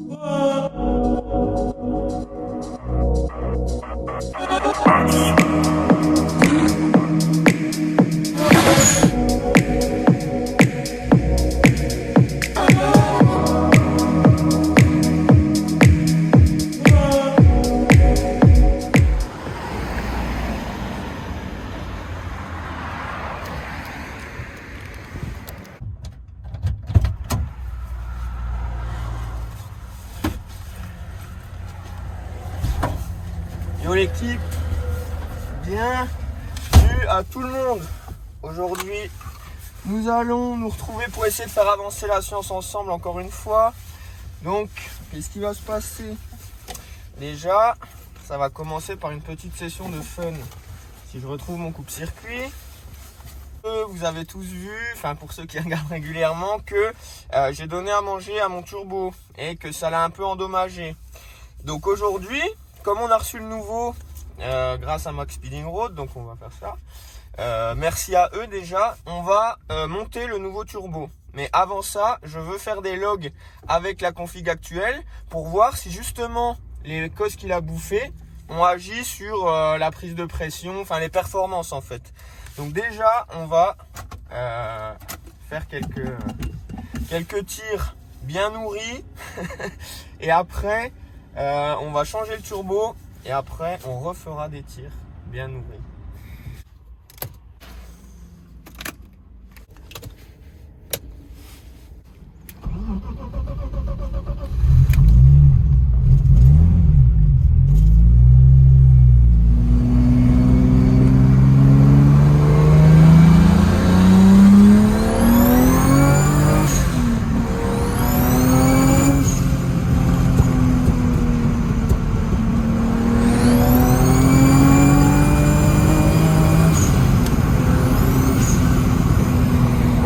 Yo l'équipe, bienvenue à tout le monde. Aujourd'hui, nous allons nous retrouver pour essayer de faire avancer la science ensemble encore une fois. Donc, qu'est-ce qui va se passer? Déjà, ça va commencer par une petite session de fun. Si je retrouve mon coupe-circuit, vous avez tous vu, enfin pour ceux qui regardent régulièrement, que j'ai donné à manger à mon turbo et que ça l'a un peu endommagé. Donc aujourd'hui, comme on a reçu le nouveau grâce à Max Speeding Road, donc on va faire ça. Merci à eux déjà. On va monter le nouveau turbo. Mais avant ça, je veux faire des logs avec la config actuelle pour voir si justement les causes qu'il a bouffées ont agi sur la prise de pression, enfin les performances en fait. Donc déjà, on va faire quelques tirs bien nourris et après on va changer le turbo et après on refera des tirs bien nourris.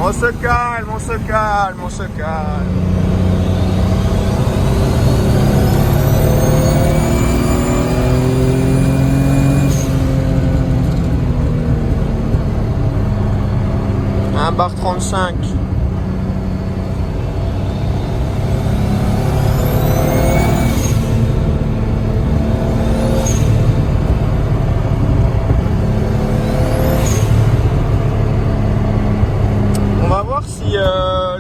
On se calme, on se calme, on se calme. Un bar 35.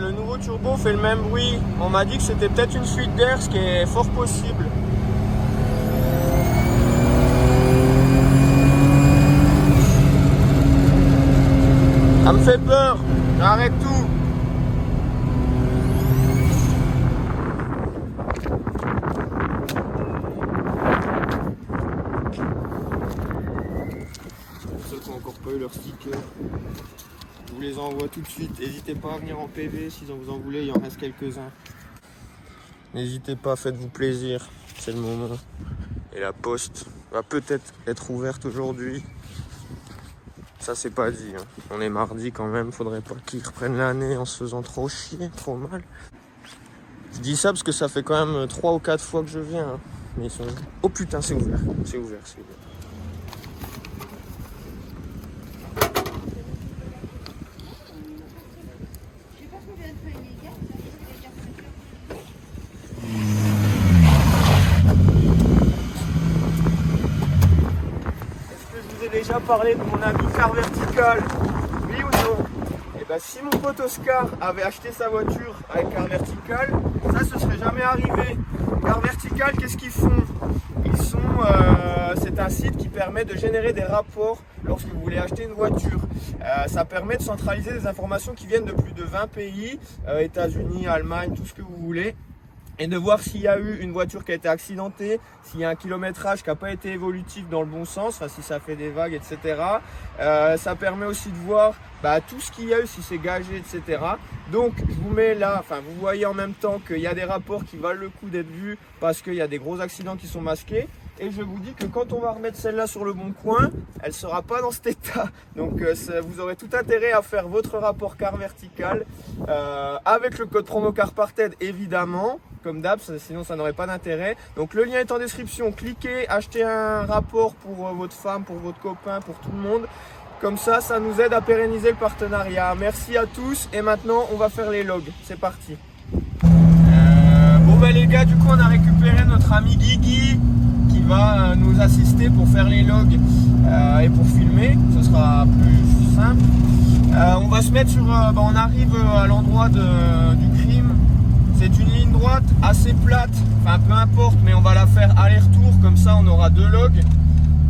Le nouveau turbo fait le même bruit. On m'a dit que c'était peut-être une fuite d'air, ce qui est fort possible. Ça me fait peur. J'arrête tout. Pour ceux qui n'ont encore pas eu leur sticker, je vous les envoie tout de suite. N'hésitez pas à venir en PV si vous en voulez, il en reste quelques-uns. N'hésitez pas, faites-vous plaisir, c'est le moment. Et la poste va peut-être être ouverte aujourd'hui. Ça c'est pas dit, hein. On est mardi quand même, faudrait pas qu'ils reprennent l'année en se faisant trop chier, trop mal. Je dis ça parce que ça fait quand même 3 ou 4 fois que je viens. Hein. Mais ils sont... Oh putain, c'est ouvert, c'est ouvert, c'est ouvert. Déjà parlé de mon ami Car Vertical, oui ou non? Et ben si mon pote Oscar avait acheté sa voiture avec Car Vertical, ça se serait jamais arrivé. Car Vertical, qu'est-ce qu'ils font? C'est un site qui permet de générer des rapports lorsque vous voulez acheter une voiture. Ça permet de centraliser des informations qui viennent de plus de 20 pays, États-Unis, Allemagne, tout ce que vous voulez. Et de voir s'il y a eu une voiture qui a été accidentée, s'il y a un kilométrage qui n'a pas été évolutif dans le bon sens, enfin si ça fait des vagues, etc. Ça permet aussi de voir tout ce qu'il y a eu, si c'est gagé, etc. Donc je vous mets là, enfin vous voyez en même temps qu'il y a des rapports qui valent le coup d'être vus parce qu'il y a des gros accidents qui sont masqués. Et je vous dis que quand on va remettre celle-là sur le bon coin, elle ne sera pas dans cet état. Donc vous aurez tout intérêt à faire votre rapport Car Vertical avec le code promo CarParted évidemment. Comme d'hab, sinon ça n'aurait pas d'intérêt. Donc le lien est en description, cliquez, achetez un rapport pour votre femme, pour votre copain, pour tout le monde. Comme ça, ça nous aide à pérenniser le partenariat. Merci à tous et maintenant on va faire les logs. C'est parti. Bon les gars, du coup on a récupéré notre ami Guigui qui va nous assister pour faire les logs et pour filmer, ce sera plus simple. On va se mettre sur, on arrive à l'endroit du crime. C'est une ligne droite assez plate, enfin peu importe, mais on va la faire aller-retour, comme ça on aura 2 logs.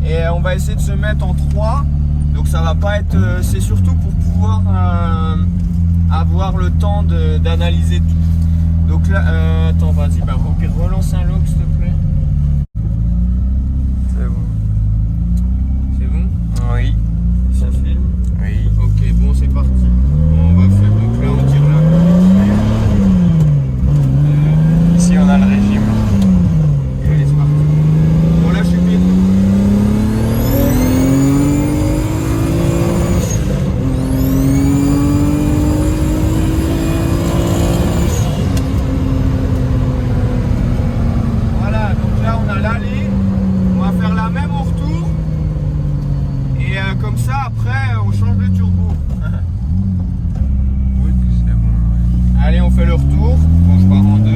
Et on va essayer de se mettre en 3. Donc ça va pas être, c'est surtout pour pouvoir avoir le temps d'analyser tout. Donc là, attends, vas-y, relance un log s'il te plaît. C'est bon. C'est bon? Oui. Ça filme? Oui. Ok, bon, c'est parti. On va faire, donc là on tire là. Ici on a le régime. Et allez, c'est parti. Bon, là je suis vite. Voilà, donc là on a l'allée. On va faire la même au retour. Et comme ça, après, on change le turbo. Oui, c'est bon. Ouais. Allez, on fait le retour. Bon, je pars en 2.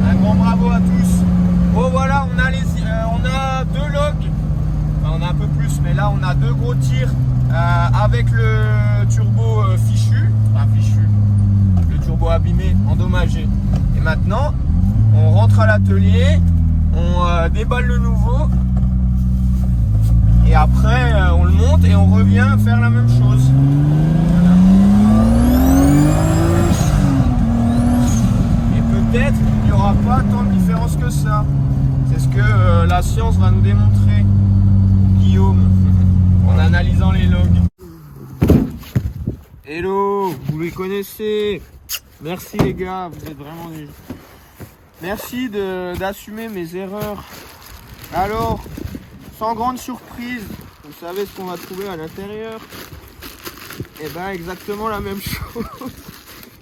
Un grand bravo à tous. Bon, voilà, on a 2 logs. Enfin, on a un peu plus, mais là, on a 2 gros tirs avec le turbo fichu. Enfin, fichu. Le turbo abîmé, endommagé. Et maintenant, on rentre à l'atelier, on déballe le nouveau. Et après, on le monte et on revient faire la même chose. Voilà. Et peut-être qu'il n'y aura pas tant de différence que ça. C'est ce que la science va nous démontrer, Guillaume, en analysant les logs. Hello, vous les connaissez. Merci les gars, vous êtes vraiment nuls. Merci d'assumer mes erreurs. Alors, sans grande surprise, vous savez ce qu'on va trouver à l'intérieur? Et ben exactement la même chose.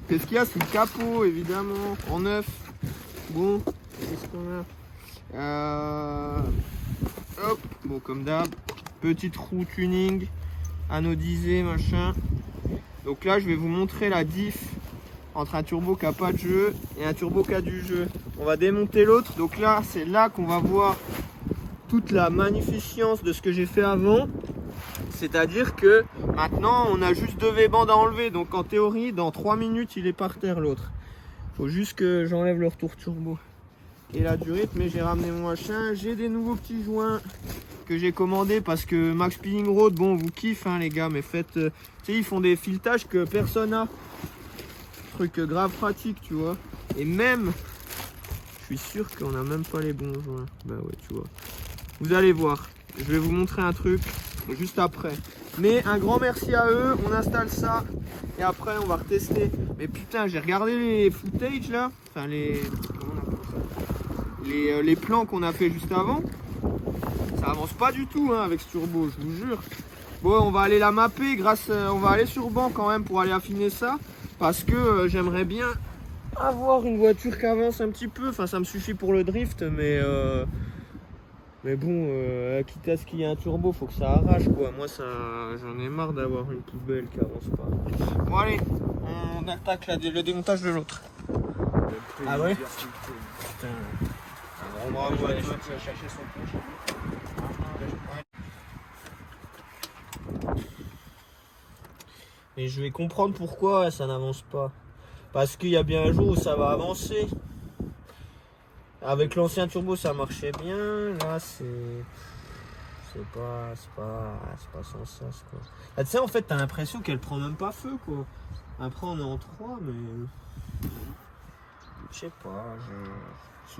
Qu'est-ce qu'il y a? C'est le capot évidemment, en neuf. Bon, qu'est-ce qu'on a? Hop, bon comme d'hab, petite roue tuning, anodisé machin. Donc là je vais vous montrer la diff entre un turbo qui n'a pas de jeu et un turbo qui a du jeu. On va démonter l'autre, donc là c'est là qu'on va voir toute la magnificence de ce que j'ai fait avant. C'est-à-dire que maintenant on a juste 2 V-bandes à enlever, donc en théorie dans 3 minutes il est par terre l'autre. Faut juste que j'enlève le retour turbo et la durite, mais j'ai ramené mon machin. J'ai des nouveaux petits joints que j'ai commandés parce que Max Spinning Road, bon vous kiffe hein, les gars, mais faites, tu sais ils font des filetages que personne n'a. Truc grave pratique tu vois, et même je suis sûr qu'on a même pas les bons joints. Bah ouais tu vois, vous allez voir, je vais vous montrer un truc juste après, mais un grand merci à eux. On installe ça et après on va retester. Mais putain, j'ai regardé les footage là, enfin comment on appelle ça, les plans qu'on a fait juste avant, ça avance pas du tout hein, avec ce turbo, je vous jure. Bon, on va aller la mapper on va aller sur banc quand même pour aller affiner ça. Parce que j'aimerais bien avoir une voiture qui avance un petit peu. Enfin, ça me suffit pour le drift, mais bon, quitte à ce qu'il y ait un turbo, faut que ça arrache quoi. Moi, j'en ai marre d'avoir une poubelle qui avance pas. Bon, allez, on attaque le démontage de l'autre. Ah ouais? Putain. Un grand bravo à toi qui va chercher son punch. Et je vais comprendre pourquoi ça n'avance pas. Parce qu'il y a bien un jour où ça va avancer. Avec l'ancien turbo ça marchait bien. Là c'est pas sans sens quoi. Ah, tu sais en fait t'as l'impression qu'elle prend même pas feu quoi. Après on est en 3 mais... Je sais pas.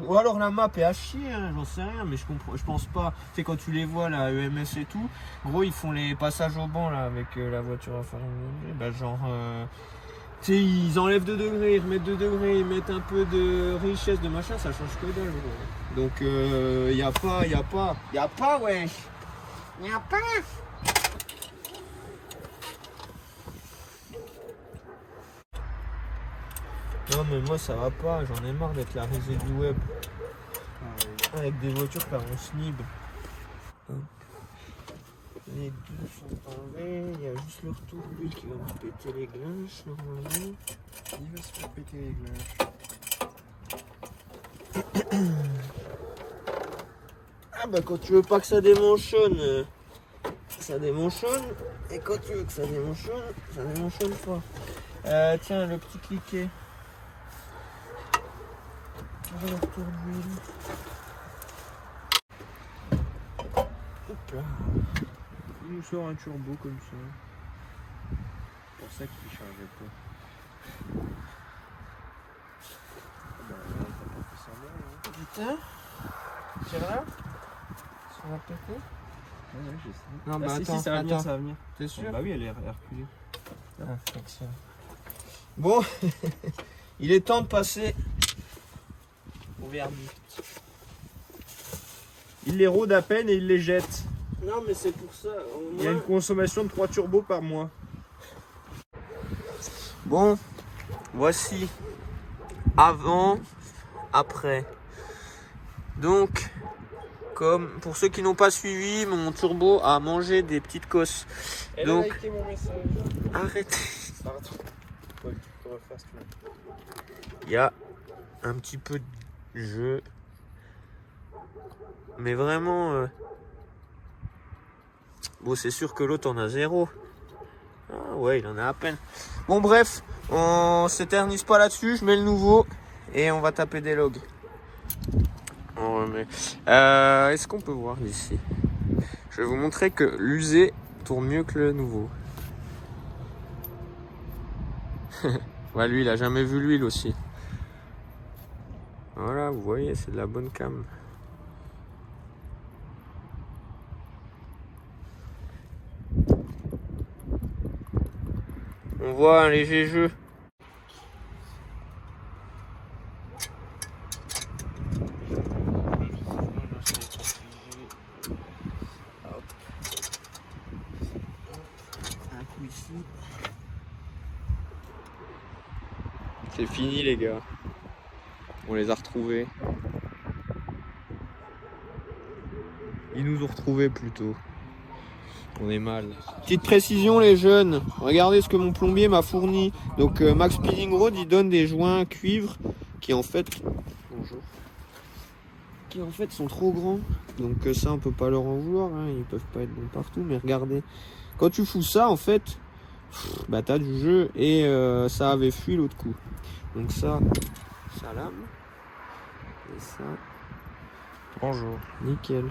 Ou alors la map est à chier, hein, j'en sais rien, mais je pense pas. Tu sais, quand tu les vois, là, EMS et tout, gros, ils font les passages au banc, là, avec la voiture à faire bah, genre, tu sais, ils enlèvent 2 degrés, ils remettent 2 degrés, ils mettent un peu de richesse, de machin, ça change que dalle, gros. Donc, y a pas, wesh. Y a pas. Non mais moi ça va pas, j'en ai marre d'être la risée du web. Avec des voitures par on snib. Les deux sont enlevés, il y a juste le retour lui qui va me péter les glinches normalement. Il va se faire péter les glinches. Ah bah quand tu veux pas que ça démanchonne, ça démanchonne. Et quand tu veux que ça démanchonne pas. Tiens, le petit cliquet. Le retour d'huile. Hop là. Il nous sort un turbo comme ça. C'est pour ça qu'il chargeait pas. Bah, t'as pas fait semblant, hein. Putain. Tire là. Ça va péter. Ouais, j'essaie. Non, bah si, attends, si, ça va venir, attends. ça va venir. T'es sûr? Bah oui, elle est reculée. Ah, excellent. Bon, il est temps de passer au verdict. Il les rôde à peine et il les jette. Non, mais c'est pour ça. Il y a une consommation de 3 turbos par mois. Bon, voici avant, après. Donc, comme pour ceux qui n'ont pas suivi, mon turbo a mangé des petites cosses. Elle Donc, a liké mon message. arrêtez. Pardon. Ouais, tu peux refaire si tu veux. Il y a un petit peu de jeu. Mais vraiment... Bon, c'est sûr que l'autre en a 0. Ah ouais, il en a à peine. Bon, bref, on s'éternise pas là-dessus. Je mets le nouveau et on va taper des logs. On remet. Est-ce qu'on peut voir ici? Je vais vous montrer que l'usé tourne mieux que le nouveau. Ouais, lui, il a jamais vu l'huile aussi. Voilà, vous voyez, c'est de la bonne cam. On voit un léger jeu. Un coup ici. C'est fini les gars. On les a retrouvés. Ils nous ont retrouvés plutôt. On est mal. Petite précision les jeunes, regardez ce que mon plombier m'a fourni. Donc Max Peeling Road, il donne des joints cuivre qui en fait... Bonjour. Qui en fait sont trop grands. Donc ça on peut pas leur en vouloir, hein. Ils peuvent pas être bons partout. Mais regardez, quand tu fous ça en fait, bah t'as du jeu et ça avait fui l'autre coup. Donc ça lame. Et ça... Bonjour. Nickel.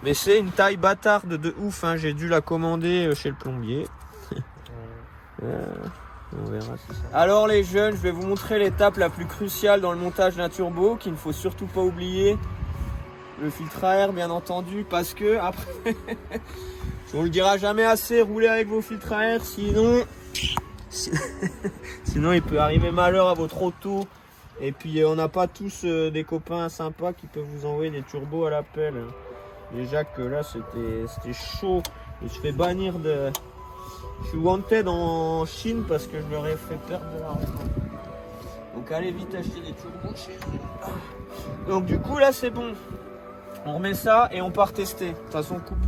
Mais c'est une taille bâtarde de ouf, hein. J'ai dû la commander chez le plombier. On verra si ça... Alors les jeunes, je vais vous montrer l'étape la plus cruciale dans le montage d'un turbo qu'il ne faut surtout pas oublier. Le filtre à air bien entendu, parce que après, on le dira jamais assez, roulez avec vos filtres à air, sinon il peut arriver malheur à votre auto. Et puis on n'a pas tous des copains sympas qui peuvent vous envoyer des turbos à l'appel. Déjà que là c'était chaud. Et je fais bannir de... Je suis wanted en Chine parce que je leur ai fait perdre de l'argent. Donc allez vite acheter des turbos chez eux. Donc du coup là c'est bon. On remet ça et on part tester. De toute façon coupe.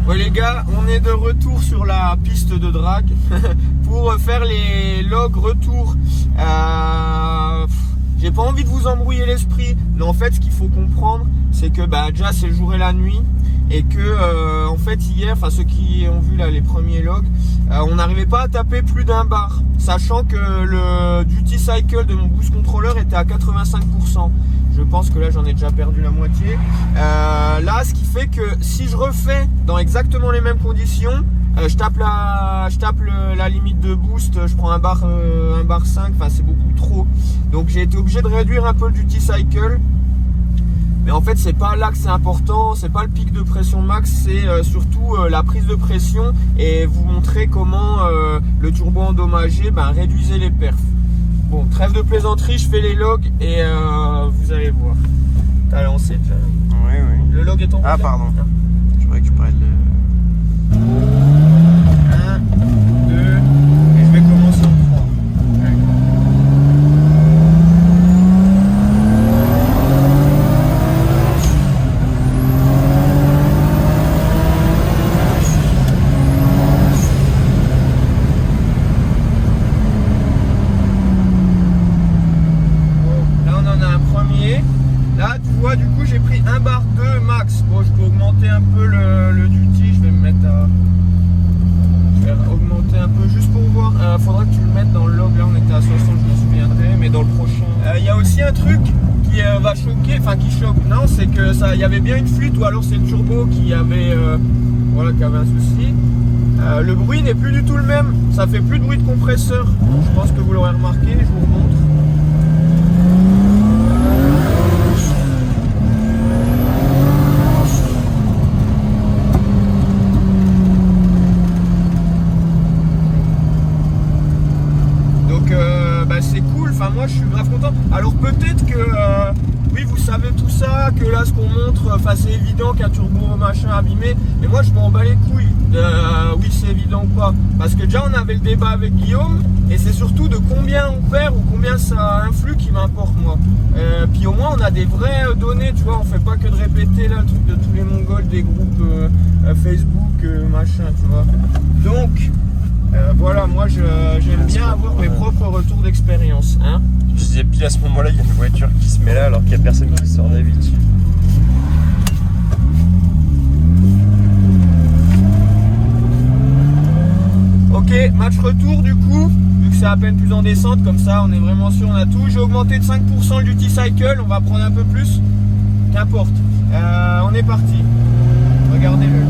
Ouais les gars, on est de retour sur la piste de drague pour faire les logs retour. J'ai pas envie de vous embrouiller l'esprit, mais en fait ce qu'il faut comprendre c'est que déjà c'est le jour et la nuit et que en fait hier, enfin ceux qui ont vu là les premiers logs, on n'arrivait pas à taper plus d'un bar, sachant que le duty cycle de mon boost controller était à 85%. Je pense que là j'en ai déjà perdu la moitié. Là ce qui fait que si je refais dans exactement les mêmes conditions, je tape la limite de boost, je prends un bar 5, enfin c'est beaucoup trop. Donc j'ai été obligé de réduire un peu le duty cycle. Mais en fait c'est pas là que c'est important, c'est pas le pic de pression max, c'est surtout la prise de pression et vous montrer comment le turbo endommagé réduisait les perfs. Bon, trêve de plaisanterie, je fais les logs et vous allez voir. T'as lancé déjà. Oui, oui. Le log est en Ah, pardon. Je récupérais le... 1, 2, et je vais commencer en 3. moi du coup j'ai pris 1 bar 2 max. Bon, je peux augmenter un peu le duty, je vais me mettre à... Je vais augmenter un peu juste pour voir. Faudra que tu le mettes dans le log, là on était à 60, je m'en souviendrai, mais dans le prochain. Il y a aussi un truc qui va choquer, enfin qui choque, non, c'est que ça, il y avait bien une fuite ou alors c'est le turbo qui avait, voilà, qui avait un souci. Le bruit n'est plus du tout le même, ça fait plus de bruit de compresseur. Je pense que vous l'aurez remarqué, je vous remontre. C'est cool, enfin moi je suis grave content. Alors peut-être que oui vous savez tout ça, que là ce qu'on montre, enfin c'est évident qu'un turbo machin abîmé, mais moi je m'en bats les couilles oui c'est évident ou pas, parce que déjà on avait le débat avec Guillaume et c'est surtout de combien on perd ou combien ça influe qui m'importe moi. Puis au moins on a des vraies données, tu vois, on fait pas que de répéter là le truc de tous les mongols des groupes Facebook machin, tu vois. Donc voilà, moi j'aime bien avoir mes propres retours d'expérience. Hein, je disais, pile à ce moment-là, il y a une voiture qui se met là alors qu'il n'y a personne qui sort d'habitude. Ok, match retour du coup, vu que c'est à peine plus en descente, comme ça on est vraiment sûr, on a tout. J'ai augmenté de 5% le duty cycle, on va prendre un peu plus, qu'importe. On est parti, regardez-le.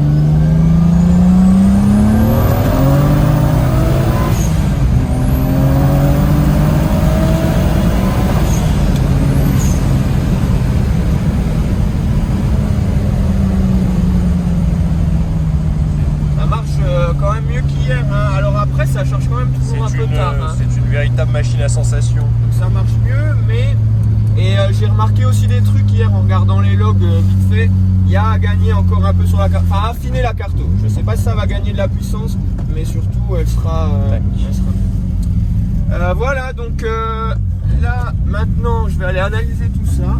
Quand même mieux qu'hier, hein. Alors après ça charge quand même toujours un peu tard, hein. C'est une véritable machine à sensation. Donc ça marche mieux, mais j'ai remarqué aussi des trucs hier en regardant les logs vite fait. Il y a à gagner encore un peu sur la carte, enfin à affiner la carto. Je sais pas si ça va gagner de la puissance, mais surtout elle sera voilà, donc là maintenant je vais aller analyser tout ça.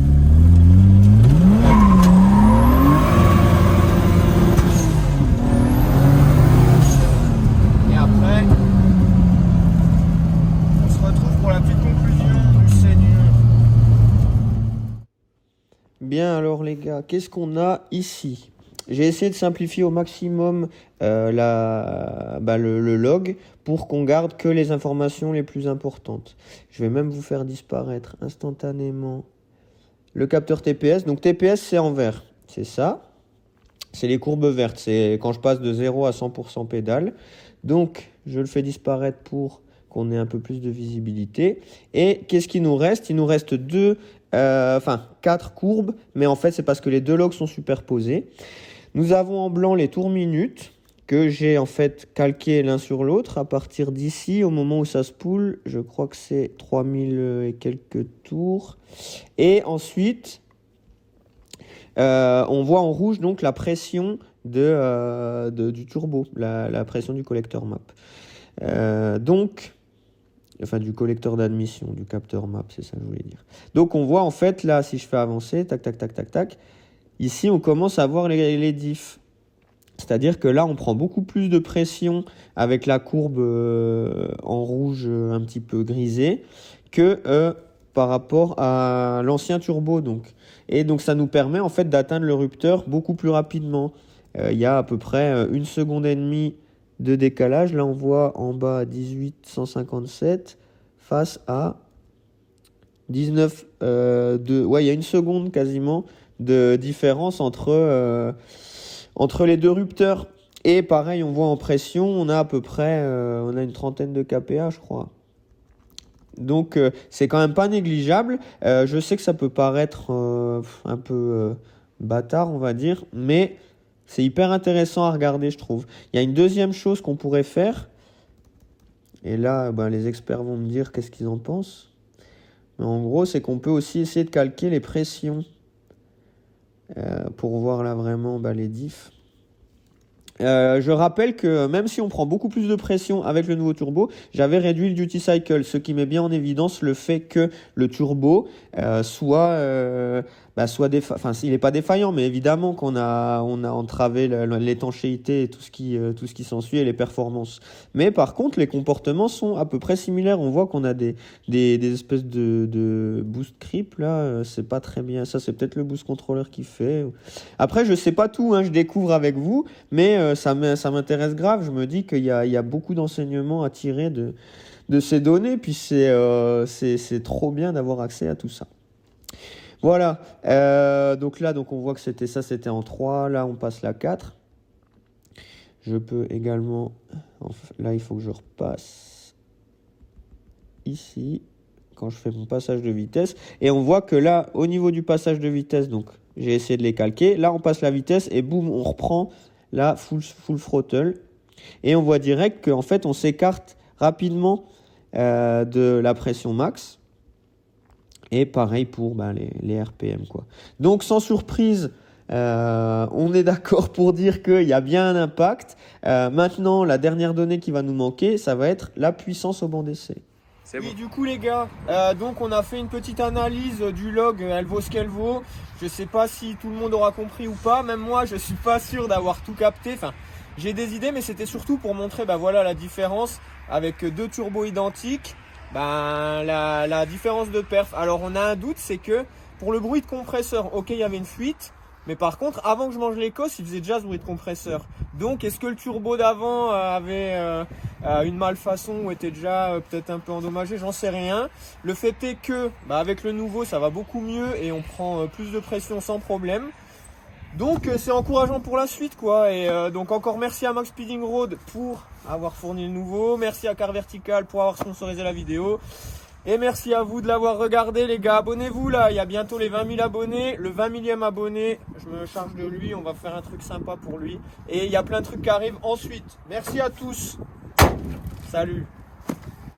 On se retrouve pour la petite conclusion du Seigneur. Bien alors les gars, qu'est-ce qu'on a ici? J'ai essayé de simplifier au maximum le log pour qu'on garde que les informations les plus importantes. Je vais même vous faire disparaître instantanément le capteur TPS. Donc TPS c'est en vert, c'est ça. C'est les courbes vertes, c'est quand je passe de 0 à 100% pédale. Donc, je le fais disparaître pour qu'on ait un peu plus de visibilité. Et qu'est-ce qu'il nous reste? Il nous reste 4 courbes, mais en fait, c'est parce que les deux logs sont superposés. Nous avons en blanc les tours minutes, que j'ai en fait calqué l'un sur l'autre. À partir d'ici, au moment où ça se poule, je crois que c'est 3000 et quelques tours. Et ensuite... on voit en rouge donc la pression du turbo, la pression du collecteur map. Du collecteur d'admission, du capteur map, c'est ça que je voulais dire. Donc on voit en fait là, si je fais avancer, tac, tac, tac, tac, tac, ici on commence à voir les diffs. C'est-à-dire que là on prend beaucoup plus de pression avec la courbe en rouge un petit peu grisée que par rapport à l'ancien turbo donc. Et donc ça nous permet en fait d'atteindre le rupteur beaucoup plus rapidement. Il y a à peu près 1,5 seconde de décalage. Là on voit en bas 1857 face à 19 il y a 1 seconde quasiment de différence entre les deux rupteurs. Et pareil, on voit en pression, on a à peu près on a une trentaine de kPa, je crois. Donc c'est quand même pas négligeable. Je sais que ça peut paraître un peu bâtard, on va dire, mais c'est hyper intéressant à regarder, je trouve. Il y a une deuxième chose qu'on pourrait faire, et là les experts vont me dire qu'est-ce qu'ils en pensent. Mais en gros, c'est qu'on peut aussi essayer de calquer les pressions pour voir là vraiment les diffs. Je rappelle que même si on prend beaucoup plus de pression avec le nouveau turbo, j'avais réduit le duty cycle, ce qui met bien en évidence le fait que le turbo soit enfin, il n'est pas défaillant, mais évidemment qu'on a entravé l'étanchéité et tout ce qui s'ensuit et les performances. Mais par contre, les comportements sont à peu près similaires. On voit qu'on a des espèces de boost creep là, c'est pas très bien. Ça, c'est peut-être le boost controller qui fait. Après, je sais pas tout, hein, je découvre avec vous, mais ça m'intéresse grave. Je me dis qu'il y a beaucoup d'enseignements à tirer de ces données, puis c'est trop bien d'avoir accès à tout ça. Voilà, donc on voit que c'était en 3, là on passe la 4. Je peux également, là il faut que je repasse ici, quand je fais mon passage de vitesse. Et on voit que là, au niveau du passage de vitesse, donc j'ai essayé de les calquer. Là on passe la vitesse et boum, on reprend la full throttle. Et on voit direct qu'en fait on s'écarte rapidement de la pression max. Et pareil pour les RPM, quoi. Donc sans surprise, on est d'accord pour dire qu'il y a bien un impact. Maintenant, la dernière donnée qui va nous manquer, ça va être la puissance au banc d'essai. Oui, bon. Du coup les gars, donc on a fait une petite analyse du log, elle vaut ce qu'elle vaut. Je sais pas si tout le monde aura compris ou pas, même moi je suis pas sûr d'avoir tout capté. Enfin, j'ai des idées, mais c'était surtout pour montrer voilà, la différence avec deux turbos identiques. La différence de perf. Alors on a un doute, c'est que pour le bruit de compresseur, ok, il y avait une fuite, mais par contre avant que je mange l'Écosse, il faisait déjà ce bruit de compresseur. Donc est-ce que le turbo d'avant avait une malfaçon ou était déjà peut-être un peu endommagé, j'en sais rien. Le fait est que avec le nouveau ça va beaucoup mieux et on prend plus de pression sans problème. Donc c'est encourageant pour la suite, quoi. Et donc encore merci à Max Speeding Road pour avoir fourni le nouveau. Merci à Car Vertical pour avoir sponsorisé la vidéo. Et merci à vous de l'avoir regardé, les gars. Abonnez-vous là, il y a bientôt les 20 000 abonnés. Le 20 millième abonné, je me charge de lui. On va faire un truc sympa pour lui. Et il y a plein de trucs qui arrivent ensuite. Merci à tous. Salut.